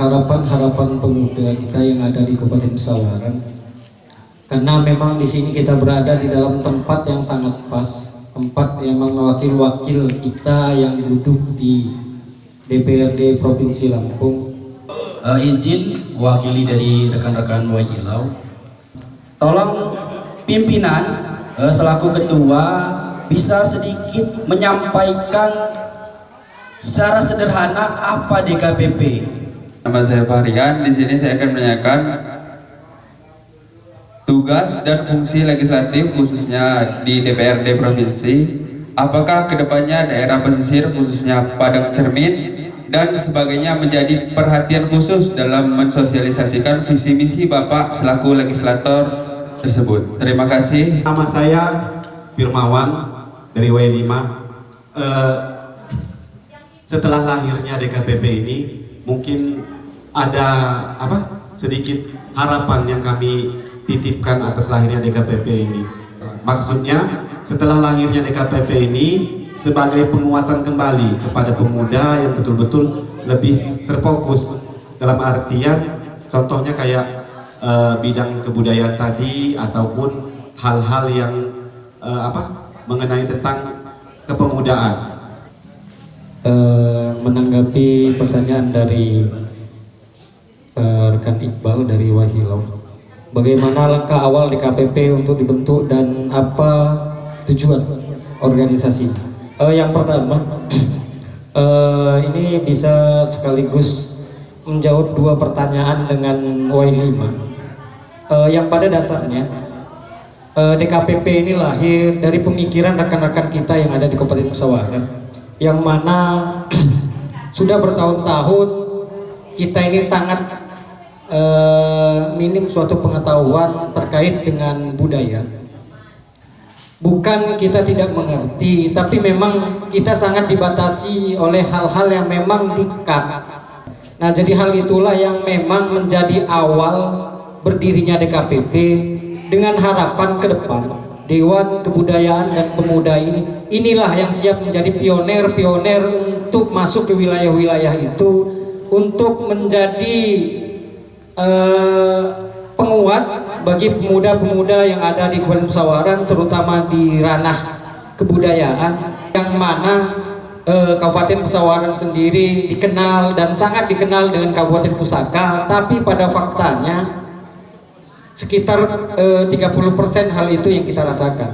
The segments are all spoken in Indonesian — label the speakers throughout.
Speaker 1: harapan-harapan pemuda kita yang ada di Kabupaten Pesawaran. Karena memang di sini kita berada di dalam tempat yang sangat pas, tempat yang mewakil-wakil kita yang duduk di DPRD Provinsi Lampung.
Speaker 2: Izin wakili dari rekan-rekan Wajilau, tolong pimpinan selaku ketua bisa sedikit menyampaikan secara sederhana apa DKPP.
Speaker 3: Nama saya Fahrian. Di sini saya akan menanyakan tugas dan fungsi legislatif khususnya di DPRD provinsi. Apakah kedepannya daerah pesisir khususnya Padang Cermin dan sebagainya menjadi perhatian khusus dalam mensosialisasikan visi misi Bapak selaku legislator tersebut? Terima kasih.
Speaker 4: Nama saya Firmawan dari W5. Setelah lahirnya DKPP ini mungkin ada sedikit harapan yang kami titipkan atas lahirnya DKPP ini. Maksudnya setelah lahirnya DKPP ini sebagai penguatan kembali kepada pemuda yang betul-betul lebih terfokus, dalam artian contohnya kayak bidang kebudayaan tadi ataupun hal-hal yang mengenai tentang kepemudaan.
Speaker 1: Menanggapi pertanyaan dari rekan Iqbal dari Wahilau, bagaimana langkah awal DKPP untuk dibentuk dan apa tujuan organisasi? Yang pertama, ini bisa sekaligus menjawab dua pertanyaan dengan Y5. Yang pada dasarnya DKPP ini lahir dari pemikiran rekan-rekan kita yang ada di Kabupaten Pesawaran, yang mana sudah bertahun-tahun kita ini sangat minim suatu pengetahuan terkait dengan budaya. Bukan kita tidak mengerti, tapi memang kita sangat dibatasi oleh hal-hal yang memang di-cut. Nah, jadi hal itulah yang memang menjadi awal berdirinya DKPP, dengan harapan ke depan Dewan Kebudayaan dan Pemuda inilah yang siap menjadi pioner-pioner untuk masuk ke wilayah-wilayah itu, untuk menjadi penguat bagi pemuda-pemuda yang ada di Kabupaten Pesawaran, terutama di ranah kebudayaan, yang mana Kabupaten Pesawaran sendiri dikenal dan sangat dikenal dengan Kabupaten Pusaka, tapi pada faktanya sekitar 30% hal itu yang kita rasakan.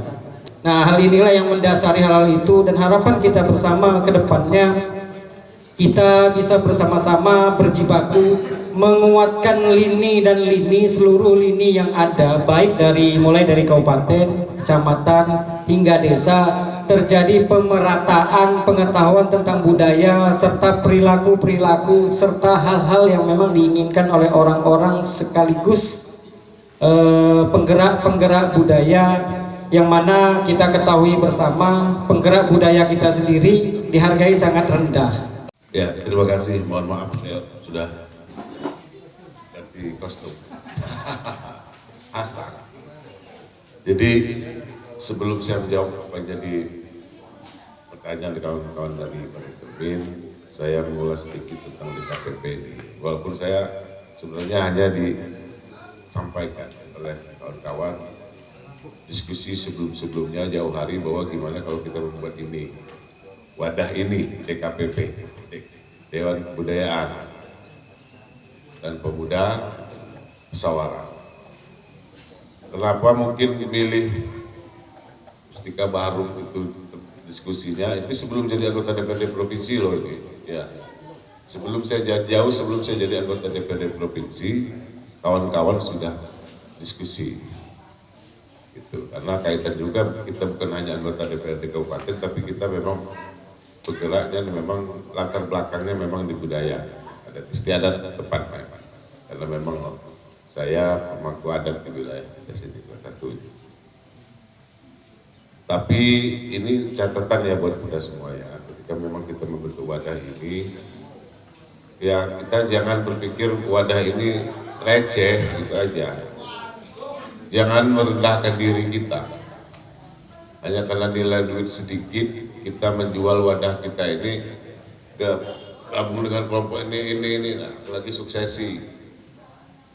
Speaker 1: Nah, hal inilah yang mendasari hal itu, dan harapan kita bersama ke depannya kita bisa bersama-sama berjibaku menguatkan lini dan seluruh lini yang ada, baik mulai dari kabupaten, kecamatan hingga desa, terjadi pemerataan pengetahuan tentang budaya serta perilaku serta hal-hal yang memang diinginkan oleh orang-orang, sekaligus penggerak budaya, yang mana kita ketahui bersama penggerak budaya kita sendiri dihargai sangat rendah.
Speaker 5: Ya, terima kasih. Mohon maaf saya sudah ganti kostum. Asal. Jadi sebelum saya menjawab apa yang jadi pertanyaan dari kawan-kawan dari Padang Cermin, saya mengulas sedikit tentang DKPP ini. Walaupun saya sebenarnya hanya disampaikan oleh kawan-kawan diskusi sebelum-sebelumnya jauh hari bahwa gimana kalau kita membuat ini, wadah ini, DKPP, Dewan Kebudayaan dan Pemuda Pesawaran. Kenapa mungkin dipilih Mustika Baharum itu diskusinya? Itu sebelum jadi anggota DPRD provinsi loh ini. Ya, sebelum saya jadi anggota DPRD provinsi, kawan-kawan sudah diskusi. Gitu. Karena kaitan juga kita bukan hanya anggota DPRD kabupaten, tapi kita memang bergeraknya memang latar belakangnya memang di budaya, ada istiadat tepat memang. Karena memang saya pemangku adat di wilayah kita sini salah satunya. Tapi ini catatan ya buat kita semua ya, ketika memang kita membentuk wadah ini, ya kita jangan berpikir wadah ini receh gitu aja. Jangan merendahkan diri kita. Hanya karena nilai duit sedikit, kita menjual wadah kita ini ke gabung dengan kelompok ini, nah, lagi suksesi,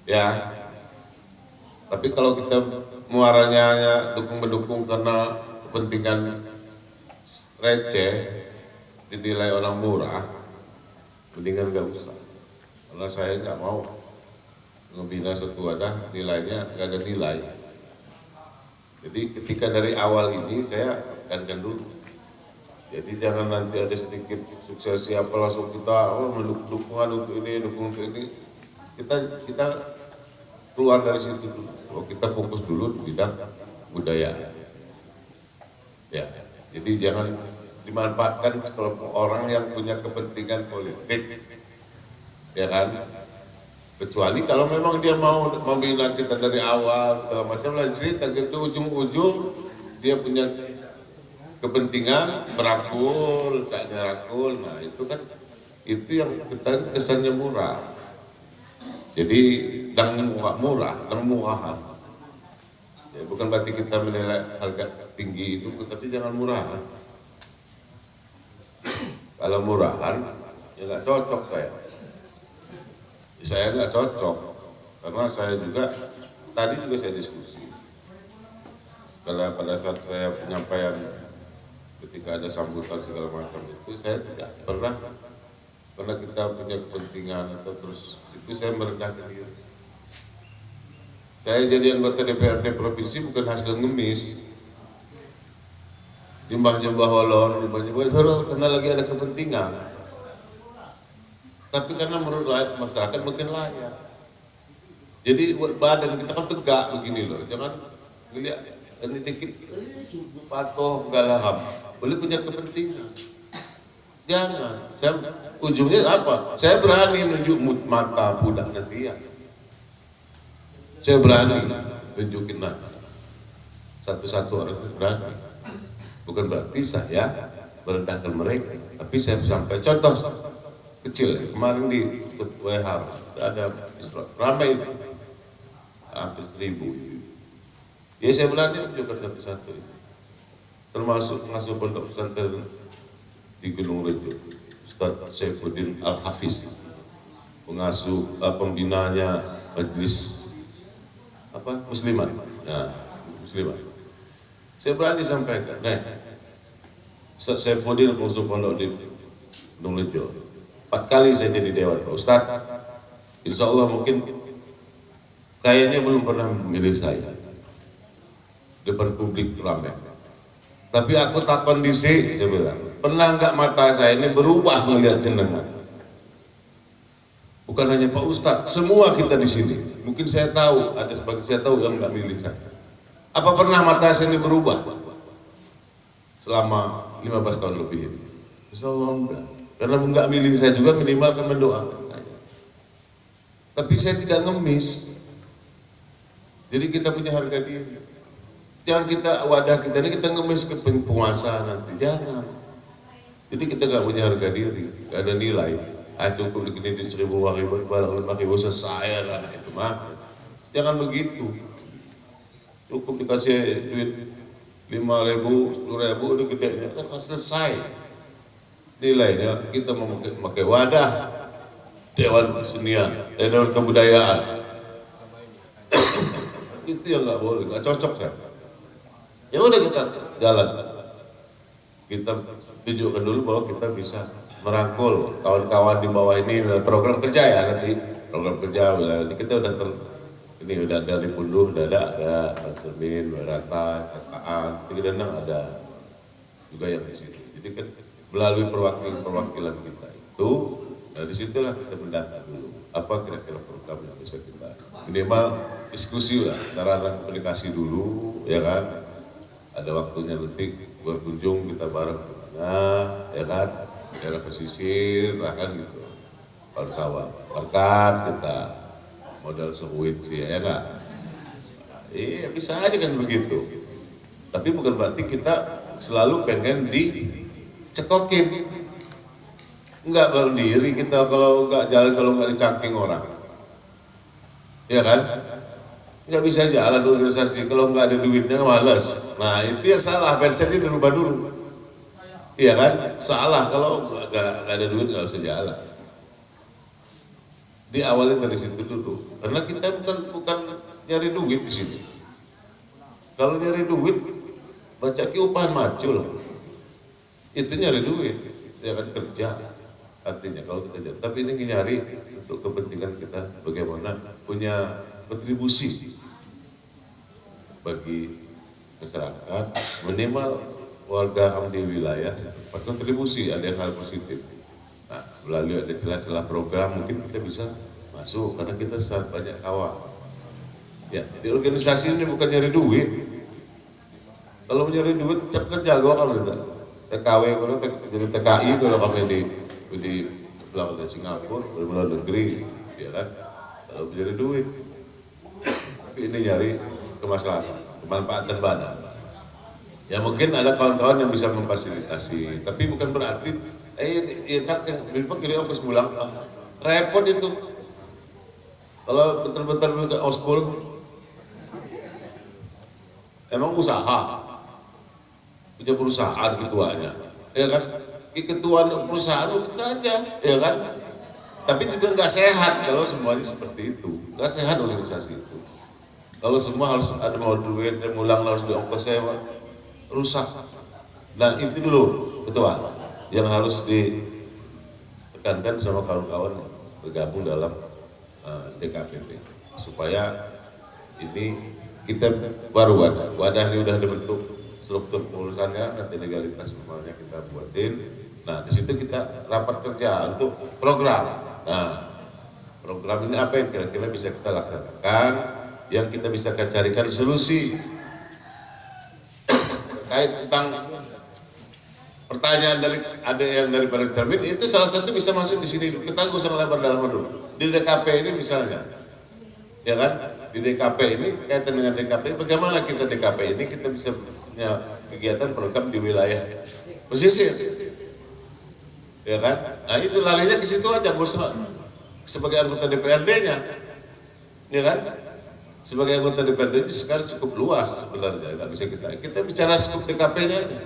Speaker 5: ya. Tapi kalau kita muaranya hanya dukung-mendukung karena kepentingan receh, dinilai orang murah, mendingan nggak usah. Karena saya nggak mau ngebina satu wadah nilainya nggak ada nilai. Jadi ketika dari awal ini saya tekankan dulu. Jadi jangan nanti ada sedikit suksesi apa langsung kita dukungan untuk ini, dukung untuk ini. Kita keluar dari situ dulu. Kalau kita fokus dulu di bidang budaya. Ya, jadi jangan dimanfaatkan sekelompok orang yang punya kepentingan politik, ya kan? Kecuali kalau memang dia mau membina kita dari awal segala macam lah cerita gitu, ujung-ujung dia punya kepentingan merangkul, caknya rangkul, nah itu kan itu yang kita kesannya murah. Jadi dan murah, dan murahan. Ya, bukan berarti kita menilai harga tinggi itu, tapi jangan murahan. Kalau murahan, ya nggak cocok saya. Saya nggak cocok, karena saya juga tadi juga saya diskusi. Karena pada saat saya penyampaian ketika ada sambutan segala macam itu saya tidak pernah, karena kita punya kepentingan atau terus itu saya merendahkan diri. Saya jadi anggota DPRD provinsi bukan hasil ngemis, nyembah-nyembah holon, nyembah-nyembah karena lagi ada kepentingan. Tapi karena menurut masyarakat mungkin layak. Jadi badan kita kan tegak begini loh, jangan ngeliat ini dikit, patuh galaham, boleh punya kepentingan. Jangan, saya ujungnya apa? Saya berani nunjuk mata budak nanti ya. Saya berani tunjukin nanti. Satu-satu orang saya berani. Bukan berarti saya merendahkan mereka, tapi saya sampai contoh kecil. Kemarin di WH ada ramai itu, hampir 1000. Ya saya berani tunjukkan satu-satu itu. Termasuk pengasuh pondok pesantren di Gunung Rejo, Ustaz Saifuddin Al-Hafiz, pengasuh pembinanya majelis muslimat, nah muslimat. Saya berani sampaikan, Ustaz Saifuddin pengasuh pondok di Gunung Rejo, 4 kali saya jadi dewan Pak Ustaz. Insya Allah mungkin kayaknya belum pernah memilih saya depan publik ramai. Tapi aku tak kondisi, saya bilang, pernah nggak mata saya ini berubah melihat jenengan? Bukan hanya Pak Ustadz, semua kita di sini. Mungkin saya tahu, ada sebagian saya tahu yang nggak milih saya. Apa pernah mata saya ini berubah selama 15 tahun lebih ini? Insya Allah enggak. Karena nggak milih saya juga minimal akan mendoakan saya. Tapi saya tidak ngemis. Jadi kita punya harga diri. Jangan kita wadah kita ini kita ngemis ke penguasa nanti, jangan. Jadi kita nggak punya harga diri, nggak ada nilai. Cukup begini di 1000 ribu, 5.000 selesai lah itu mah. Jangan begitu. Cukup dikasih duit 5.000, 10.000 udah gedenya, selesai. Nilainya kita memakai wadah Dewan Kesenian, Dewan Kebudayaan. Itu yang nggak boleh, nggak cocok saya. Ya udah kita jalan, kita tunjukkan dulu bahwa kita bisa merangkul kawan-kawan di bawah ini program kerja ya nanti program kerja ini kita udah ini udah ada Lipunduh, udah ada Cermin, Rata, KKA, Tigedanang ada juga yang di situ. Jadi kan melalui perwakilan kita itu, nah disitulah kita mendata dulu apa kira-kira program yang bisa kita minimal diskusi lah, sarana komunikasi dulu, ya kan? Ada waktunya nanti berkunjung kita bareng kemana, ya kan? Daerah pesisir, lah kan gitu. Kawan-kawan, berkat kita modal sebuit sih, ya nggak? Iya bisa aja kan begitu. Tapi bukan berarti kita selalu pengen dicekokin. Enggak berdiri kita kalau nggak jalan kalau nggak dicangking orang, ya kan? Nggak bisa jalan organisasi kalau nggak ada duitnya malas. Nah itu yang salah, mindsetnya dirubah dulu. Iya kan? Salah kalau nggak ada duit nggak usah jalan. diawali dari situ dulu, karena kita bukan nyari duit di sini. Kalau nyari duit, baca ki upahan macul, itu nyari duit, ya kan kerja. Artinya kalau kita jalan, tapi ini nyari untuk kepentingan kita bagaimana punya kontribusi bagi masyarakat, minimal warga di wilayah kontribusi, ada hal positif. Nah, melalui ada celah-celah program mungkin kita bisa masuk karena kita sangat banyak kawan. Ya, di organisasi ini bukan nyari duit. Kalau nyari duit cepat jago kamu TKW kalau jadi TKI kalau kami di pulang dari Singapura, dari luar negeri, ya kan? Kalau nyari duit, tapi ini nyari kemaslahatan, kemanfaatan badan. Ya mungkin ada kawan-kawan yang bisa memfasilitasi, tapi bukan berarti ya cak yang kiri ongkos pulang repot itu. Kalau betul-betul ospul, emang usaha, punya perusahaan ketuanya, ya kan? Ketua perusahaan saja, ya kan? Tapi juga nggak sehat kalau semuanya seperti itu, nggak sehat organisasi itu. Kalau semua harus ada mau duit, mulang harus diongkos sewa, rusak. Nah itu dulu ketua yang harus ditekankan sama kawan-kawan bergabung dalam DKPP supaya ini kita baru wadah ini udah dibentuk struktur pengurusannya, nanti legalitas formalnya kita buatin. Nah di situ kita rapat kerja untuk program. Nah program ini apa yang kira-kira bisa kita laksanakan, yang kita bisa carikan solusi terkait tentang pertanyaan dari ada yang dari Badan Cermin, itu salah satu bisa masuk di sini. Kita nggak usah lebar dalam dulu. Di DKP ini misalnya, ya kan? Di DKP ini kaitan dengan DKP, bagaimana kita DKP ini kita bisa punya kegiatan program di wilayah pesisir, ya kan? Nah itu larinya ke situ aja, nggak usah sebagai anggota DPRD-nya, ya kan? Sebagai anggota DPRD sekarang cukup luas sebenarnya, nggak bisa kita bicara skup DKP-nya aja,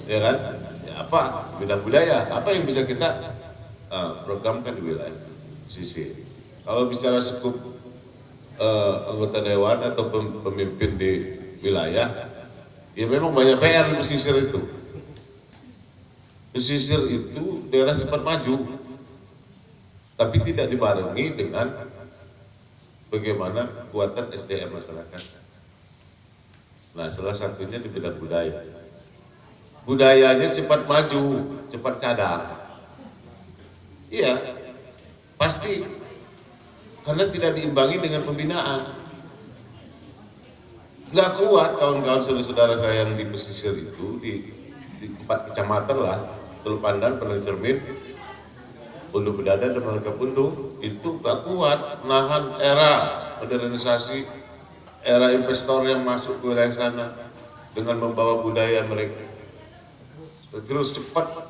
Speaker 5: ya kan? Ya apa bidang budaya, apa yang bisa kita programkan di wilayah pesisir. Kalau bicara skup anggota dewan atau pemimpin di wilayah, ya memang banyak PR di pesisir itu. Pesisir itu daerah cepat maju, tapi tidak dibarengi dengan bagaimana kekuatan SDM masyarakat. Nah, salah satunya di bidang budaya. Budayanya cepat maju, cepat cadang. Iya, pasti. Karena tidak diimbangi dengan pembinaan. Nggak kuat kawan-kawan saudara-saudara saya yang di pesisir itu, di 4 kecamatan lah, Teluk Pandan, Padang Cermin, Pondok Bedadan, dan Margapunduh, itu nggak kuat menahan era modernisasi, era investor yang masuk ke wilayah sana dengan membawa budaya mereka. Terus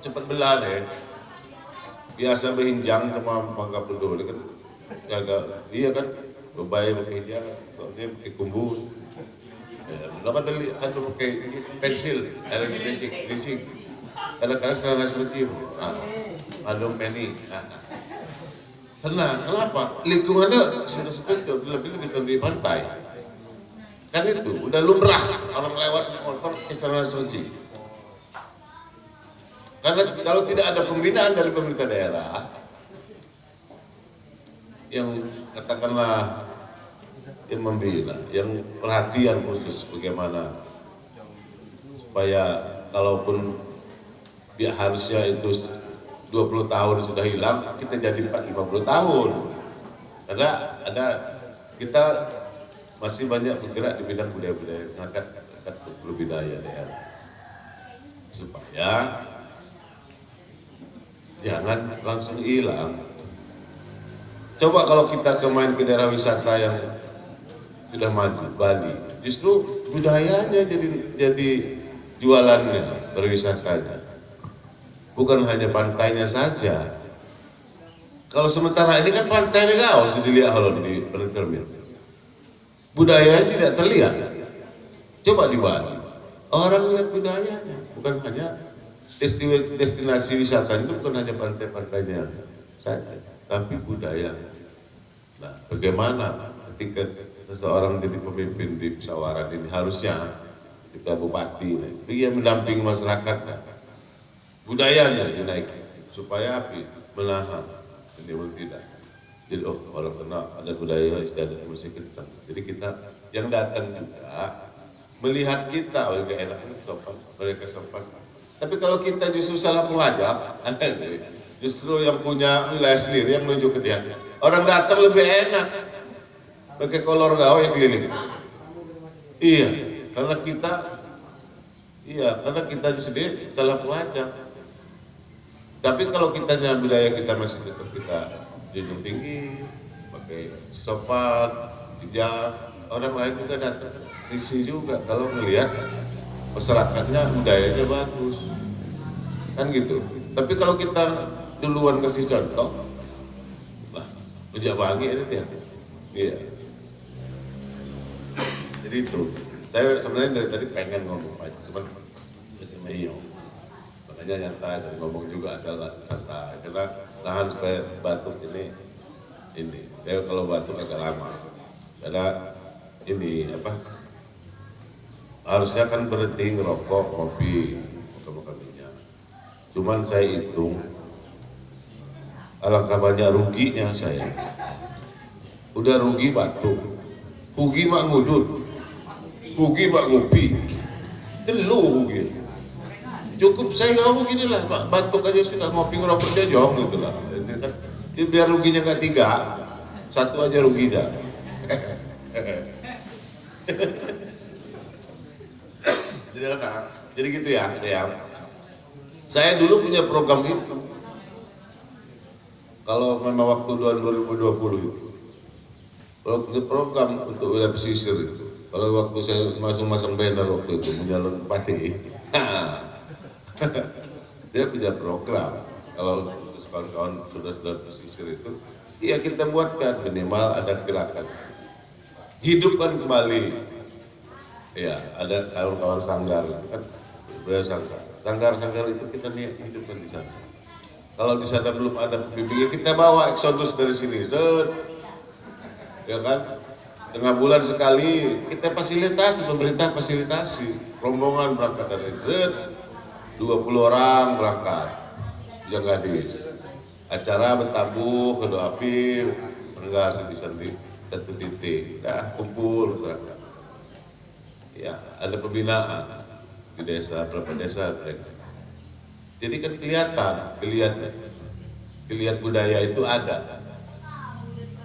Speaker 5: cepat belah ya. Biasa berhinjang sama Margapunduh, kan jaga, iya kan, berbahaya pakai hinjang, dia pakai kumbu. Ya, kan pakai pensil, electric, kadang-kadang celana serjim, adung penny. Tenang, kenapa? Lingkungannya sudah seperti itu, lebih di pantai. Kan itu, udah lumrah orang lewat motor pakai celana serjim. Karena kalau tidak ada pembinaan dari pemerintah daerah, yang katakanlah yang membina, yang perhatian khusus bagaimana supaya kalaupun dia harusnya itu 20 tahun sudah hilang, kita jadi 50 tahun. Karena kita masih banyak bergerak di bidang budaya-budaya, ngangkat budaya daerah supaya jangan langsung hilang. Coba kalau kita main ke daerah wisata yang sudah maju, Bali, justru budayanya jadi jualannya, berwisatanya. Bukan hanya pantainya saja. Kalau sementara ini kan pantainya nggak usah dilihat kalau di Padang Cermin. Budayanya tidak terlihat. Coba di Bali, orang lihat budayanya, bukan hanya destinasi wisata itu bukan hanya pantai-pantainya saja, tapi budaya. Nah, bagaimana ketika seseorang jadi pemimpin di musyawarah ini, harusnya ketika bupati dia mendampingi masyarakat, budayanya dinaiki supaya menahan ini tidak. Jadi orang sana ada budaya istiadat musik kencang. Jadi kita yang datang juga melihat kita, enggak enak sopan, mereka sopan. Tapi kalau kita justru salah pelajak, justru yang punya wilayah sendiri yang menuju ke dia, orang datang lebih enak pakai kolor gawe yang keliling. Iya, karena kita di sini salah pelajak. Tapi kalau kita wilayah kita masih tetap kita junjung tinggi, pakai sopan, bijak, orang lain juga datang isi juga kalau melihat masyarakatnya budayanya bagus, kan gitu. Tapi kalau kita duluan kasih contoh, nah bijak bangi ini ya, iya. Jadi itu, saya sebenarnya dari tadi pengen ngomong aja, cuman iya, makanya nyantai dan ngomong juga asal santai, karena nahan supaya batuk ini. Saya kalau batuk agak lama, karena ini harusnya kan berhenti ngerokok, ngopi, makan minyak. Cuman saya hitung alangkah banyak ruginya saya. Udah rugi batuk, rugi mak ngudut, rugi mak ngopi, delu rugi. Cukup saya ngomong gini lah, batuk aja sudah, ngopi ngerokok aja jauh gitu lah. Jadi biar ruginya nggak 3, 1 aja rugi dah. Jadi gitu ya. Saya dulu punya program itu. Kalau memang waktu 2020 itu, program untuk wilayah pesisir itu. Kalau waktu saya masang banner waktu itu menyalon bupati, dia punya program. Kalau khusus kawan-kawan sudah pesisir itu, ya kita buatkan minimal ada gerakan, hidupkan kembali. Ya, ada kawan-kawan sanggar itu kan, sanggar itu kita hidupkan di sana. Kalau di sana belum ada pembimbingnya, kita bawa eksodus dari sini, ya kan? Setengah bulan sekali kita fasilitasi, pemerintah fasilitasi, rombongan berangkat dari 20 orang berangkat, yang gadis, acara bertabuh, kedua api, sanggar sendi-sendi, satu titik, kumpul masyarakat. Ya, ada pembinaan di desa, berapa desa mereka. Jadi kan kelihatan budaya itu ada.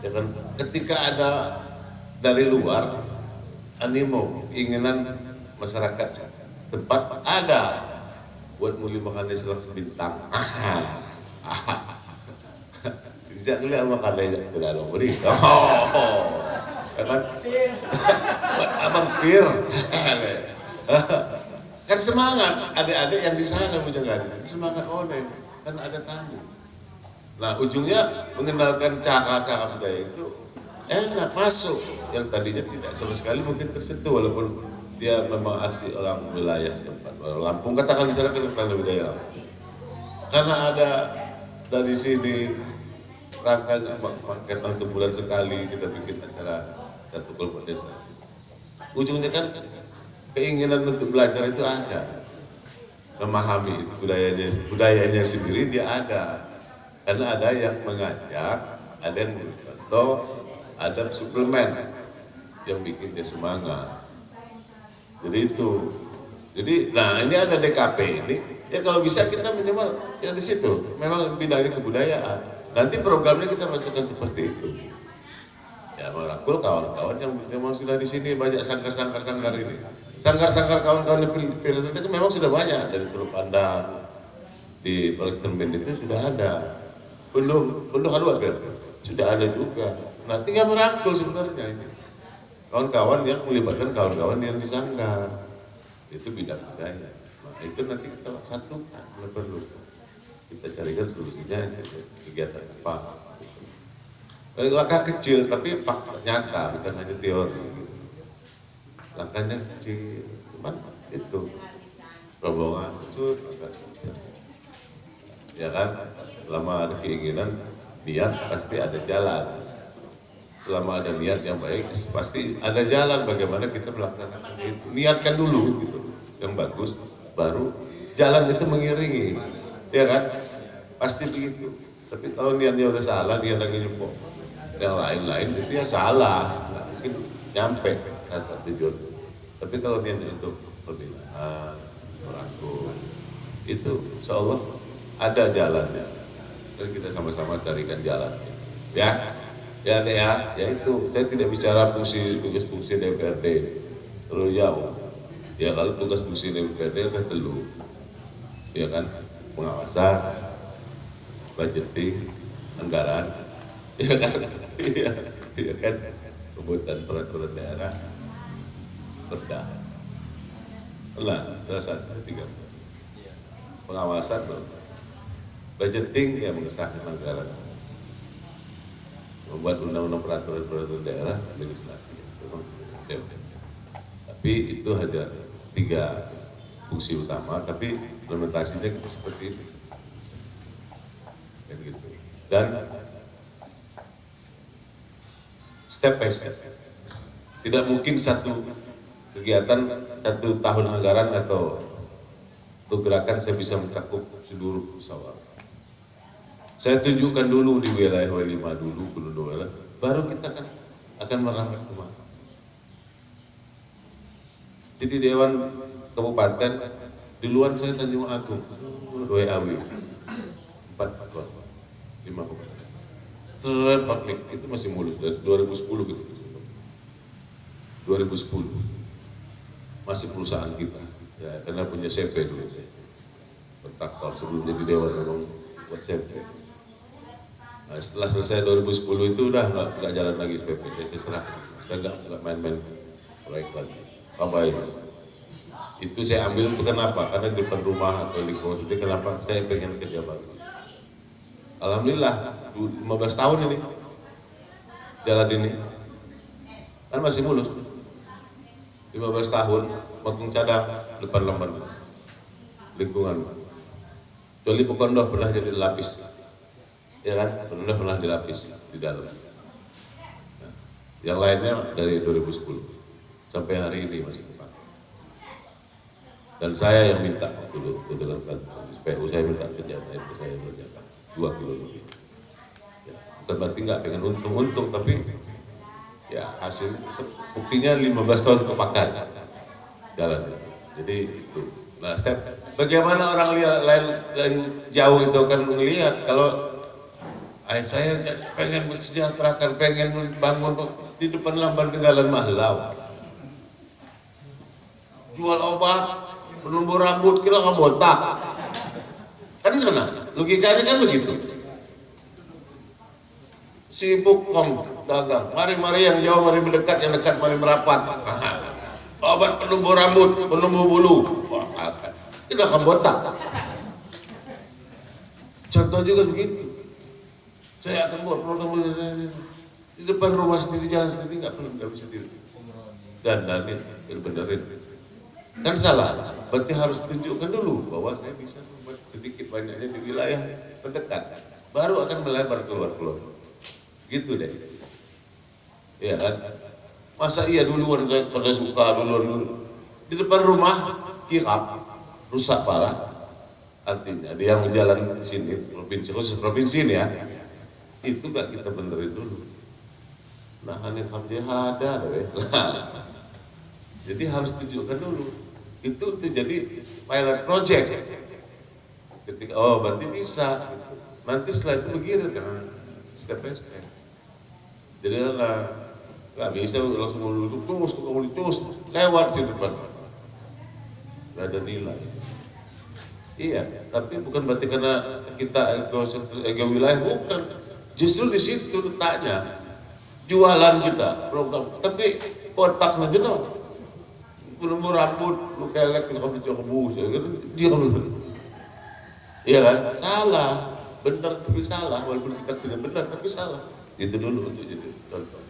Speaker 5: Ya kan, ketika ada dari luar animo, keinginan masyarakat tempat ada buat muli makan desa sebintang. Tidak kelihatan makan desa tidak ada beli. Ya kan? Buat abang pir. Kan semangat adik-adik yang di sana Bujanggadis, semangat kan ada tamu. Nah ujungnya mengenalkan cara-cara budaya itu enak masuk, yang tadinya tidak sama sekali mungkin tersentuh, walaupun dia memang asli orang wilayah setempat. Lampung, katakan di sana kan budaya Lampung, karena ada dari sini rangkaian paketan sebulan sekali kita bikin acara satu kelompok desa. Ujungnya kan keinginan untuk belajar itu ada, memahami itu budayanya sendiri dia ada, karena ada yang mengajak, ada yang contoh, ada suplemen yang bikin dia semangat. Jadi itu, nah ini ada DKP ini, ya kalau bisa kita minimal yang di situ, memang bidangnya kebudayaan. Nanti programnya kita masukkan seperti itu. Ya merangkul kawan-kawan yang memang sudah di sini, banyak sangkar-sangkar ini. Sangkar-sangkar kawan-kawan di Pilihan itu memang sudah banyak, dari Teluk Pandang, di Balik Cermin itu sudah ada. Belum ada sudah ada juga. Nah tinggal merangkul sebenarnya ini. Kawan-kawan yang melibatkan kawan-kawan yang di sangkar. Itu bidang budaya. Nah itu nanti kita satukan kalau perlu. Kita carikan solusinya kegiatan apa. Langkah kecil tapi fakta nyata, bukan hanya teori. Langkahnya kecil, cuman itu rombongan itu ya kan, selama ada keinginan, niat pasti ada jalan. selama ada niat yang baik pasti ada jalan bagaimana kita melaksanakan itu. Niatkan dulu gitu yang bagus, baru jalan itu mengiringi, ya kan, pasti begitu. Tapi kalau niatnya udah salah, dia lagi nyepok yang lain-lain itu ya salah, nggak mungkin nyampe asal tujuan. Tapi kalau niatnya untuk pembinaan, merangkul, itu insya Allah ada jalannya, dan kita sama-sama carikan jalannya, ya. Ya itu saya tidak bicara tugas fungsi DPRD terlalu jauh. Ya kalau tugas fungsi DPRD kan telu, ya kan, pengawasan, budgeting, anggaran, ya kan, ya kan, pembuatan peraturan daerah, perda. Nah, selesai 3. Pengawasan selesai. Budgeting ya mengesahkan anggaran. Membuat undang-undang peraturan daerah, legislasi. Tapi itu hanya 3 fungsi utama, tapi implementasinya kita seperti itu. Dan gitu. Dan step by step. Tidak mungkin satu kegiatan 1 tahun anggaran atau untuk gerakan saya bisa mencakup seluruh musyawarah. Saya tunjukkan dulu di wilayah W5 dulu, baru kita akan merambat kemana. Jadi Dewan Kabupaten, duluan saya Tanjung Agung, WAW, 4 5 itu masih mulus dari 2010 gitu. 2010 masih perusahaan kita, ya karena punya CP dulu saya, kontraktor sebelum jadi Dewan memang buat CP. Nah, setelah selesai 2010 itu udah nggak jalan lagi SPP, saya serah, saya nggak main-main proyek lagi. Apa itu? Itu saya ambil itu kenapa? Karena di depan rumah atau lingkungan itu kenapa? Saya pengen kerja bagus. Alhamdulillah 15 tahun ini jalan ini kan masih mulus. 15 tahun makin cadang depan lembar lingkungan. Kecuali Pokondoh pernah jadi lapis. Ya kan, pernah dilapis di dalam. Nah, yang lainnya dari 2010 sampai hari ini masih dipakai. Dan saya yang minta dulu dengan SPU, saya minta kejadian saya mengerjakan 2 kilo lebih. Ya, bukan berarti nggak pengen untung, tapi ya hasil buktinya 15 tahun kepakai jalan itu. Jadi itu. Nah, step bagaimana orang lain jauh itu kan melihat kalau saya pengen mensejahterakan, pengen membangun di depan lamban Tenggalan Mahlau. Jual obat, penumbuh rambut, kira nggak botak. Kan logikanya kan begitu. Sibuk dagang, mari yang jauh, mari mendekat, yang dekat, mari merapat. Obat penumbuh rambut, penumbuh bulu, kira nggak botak. Contoh juga begitu. Saya akan buat program di depan rumah sendiri, jalan sendiri, nggak bisa diri. Dan benerin. Kan salah. Berarti harus tunjukkan dulu bahwa saya bisa membuat sedikit banyaknya di wilayah terdekat. Baru akan melebar keluar. Gitu deh. Ya kan? Masa iya duluan saya pada suka duluan. Di depan rumah kirap rusak parah. Artinya dia yang jalan di sini provinsi, khusus provinsi ini ya. Itu gak kita benerin dulu. Nah, alhamdulillah ada deh. Jadi harus tunjukkan dulu. Itu jadi pilot project. Ketika berarti bisa. Nanti setelah itu begitu kan, step by step. Jadi nggak bisa langsung terus lewat sih depan. Gak ada nilai. Iya, tapi bukan berarti karena kita ego wilayah, bukan. Justru di situ letaknya jualan kita program, tapi otaknya jenuh, penumbuh rambut, lu kelek, lu kamu dicobus, dia kamu, iya kan? Salah, benar tapi salah, walaupun kita tidak benar tapi salah. Itu dulu untuk jadi contoh.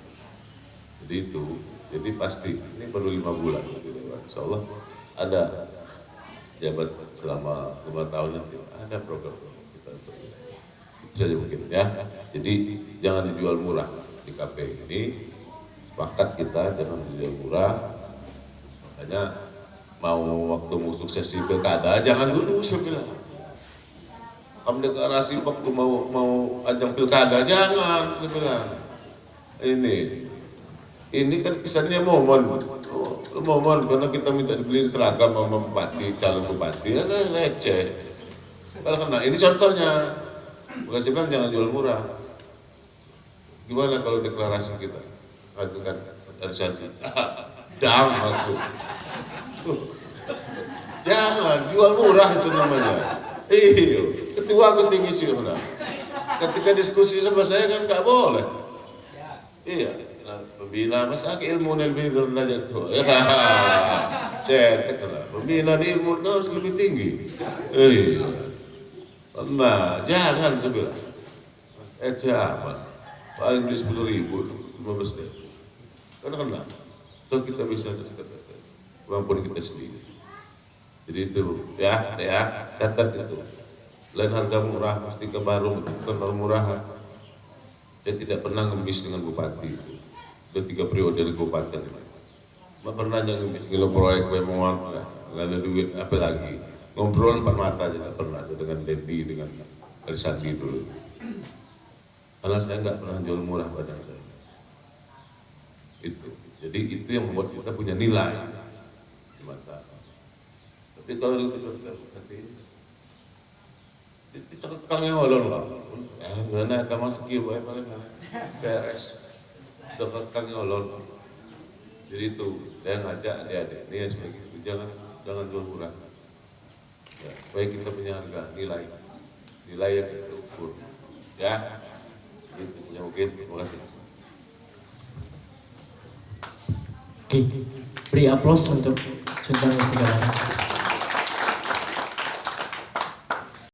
Speaker 5: Jadi itu, jadi pasti ini perlu 5 bulan, insya Allah ada jabat selama 5 tahun nanti ada program kita untuk itu saja mungkin ya. Jadi jangan dijual murah. DKP ini sepakat kita jangan jual murah. Makanya mau waktu mau suksesi pilkada jangan dulu, saya bilang. Kamu deklarasi waktu mau ajang pilkada jangan, saya bilang. Ini kan kesannya momon karena kita minta dibeli seragam sama bupati, calon bupati, receh. Kalau kena ini contohnya, bukan saya bilang jangan jual murah. Gimana kalau deklarasi kita ajukan dari sana, dang aku. Jangan jual murah itu namanya. Iya, ketua aku tinggi sih mana. Ketika diskusi sama saya kan nggak boleh. Iya, pembina masa ilmu lebih rendah jatuh. Cetek lah. Pembina ilmu harus lebih tinggi. Iya. Nah, jangan saya bilang. Jangan. Paling beli 10.000, 15.000. Karena kalau kita bisa kemampuan kita sendiri. Jadi itu ya, catat itu. Lain harga murah pasti ke baru, bukan murah. Saya tidak pernah ngemis dengan bupati. Sudah 3 periode di kabupaten. Nggak pernah ngemis kalau proyek memang nggak ada duit apa lagi. Ngobrol 4 mata aja nggak pernah dengan Dendi, dengan Arisandi dulu. Karena saya nggak pernah jual murah badan saya. Itu. Jadi itu yang membuat kita punya nilai di mata. Tapi kalau itu nanti dicekak kangnya walon lah. Mana kita masuk kieu bae paling beres. Cekak kangnya walon. Jadi itu saya ngajak adik-adik ini seperti itu, jangan jual murah. Ya, supaya kita punya harga nilai yang kita ukur. Ya. Itu saja mungkin. Terima kasih.
Speaker 6: Oke, beri aplaus untuk Sultan Mustika Barat.